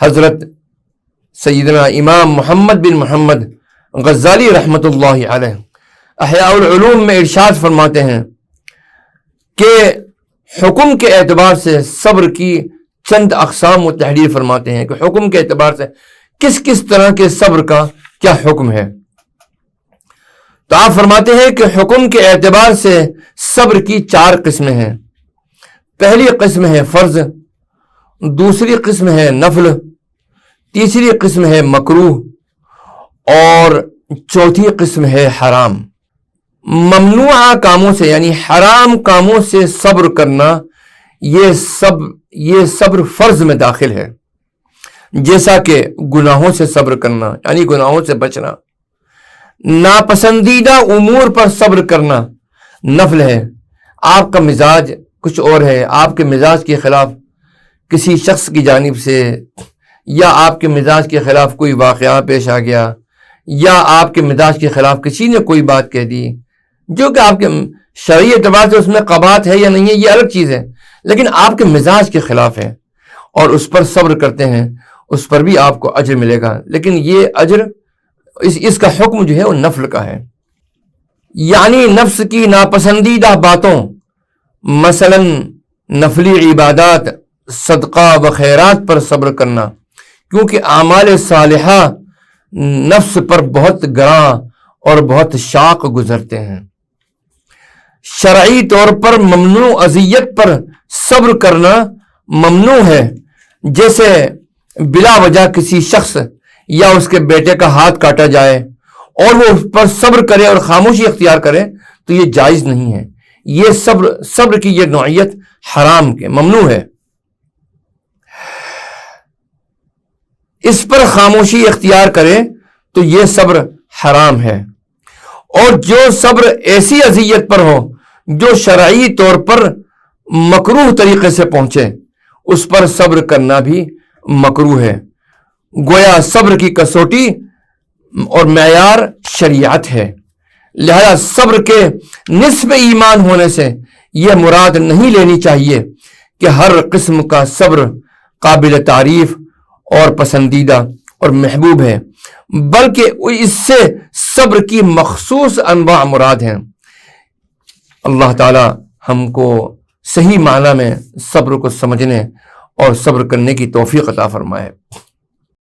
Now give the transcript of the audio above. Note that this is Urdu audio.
حضرت سیدنا امام محمد بن محمد غزالی رحمۃ اللہ علیہ احیاء العلوم میں ارشاد فرماتے ہیں کہ حکم کے اعتبار سے صبر کی چند اقسام و تحریر فرماتے ہیں کہ حکم کے اعتبار سے کس کس طرح کے صبر کا کیا حکم ہے. تو آپ فرماتے ہیں کہ حکم کے اعتبار سے صبر کی 4 قسمیں ہیں. پہلی قسم ہے فرض، دوسری قسم ہے نفل، تیسری قسم ہے مکروہ اور چوتھی قسم ہے حرام. ممنوعہ کاموں سے یعنی حرام کاموں سے صبر کرنا یہ صبر فرض میں داخل ہے، جیسا کہ گناہوں سے صبر کرنا یعنی گناہوں سے بچنا. ناپسندیدہ امور پر صبر کرنا نفل ہے. آپ کا مزاج کچھ اور ہے، آپ کے مزاج کے خلاف کسی شخص کی جانب سے یا آپ کے مزاج کے خلاف کوئی واقعہ پیش آ گیا یا آپ کے مزاج کے خلاف کسی نے کوئی بات کہہ دی جو کہ آپ کے شرعی اعتبار سے اس میں قباحت ہے یا نہیں ہے یہ الگ چیز ہے، لیکن آپ کے مزاج کے خلاف ہے اور اس پر صبر کرتے ہیں، اس پر بھی آپ کو اجر ملے گا. لیکن یہ اجر اس کا حکم جو ہے وہ نفل کا ہے. یعنی نفس کی ناپسندیدہ باتوں مثلا نفلی عبادات، صدقہ و خیرات پر صبر کرنا، کیونکہ اعمال صالحہ نفس پر بہت گراں اور بہت شاق گزرتے ہیں. شرعی طور پر ممنوع اذیت پر صبر کرنا ممنوع ہے، جیسے بلا وجہ کسی شخص یا اس کے بیٹے کا ہاتھ کاٹا جائے اور وہ اس پر صبر کرے اور خاموشی اختیار کرے تو یہ جائز نہیں ہے. یہ صبر کی یہ نوعیت حرام کے ممنوع ہے. اس پر خاموشی اختیار کرے تو یہ صبر حرام ہے. اور جو صبر ایسی اذیت پر ہو جو شرعی طور پر مکروہ طریقے سے پہنچے اس پر صبر کرنا بھی مکروہ ہے. گویا صبر کی کسوٹی اور معیار شریعت ہے، لہذا صبر کے نصف ایمان ہونے سے یہ مراد نہیں لینی چاہیے کہ ہر قسم کا صبر قابل تعریف اور پسندیدہ اور محبوب ہے، بلکہ اس سے صبر کی مخصوص انواع مراد ہیں. اللہ تعالی ہم کو صحیح معنی میں صبر کو سمجھنے اور صبر کرنے کی توفیق عطا فرمائے.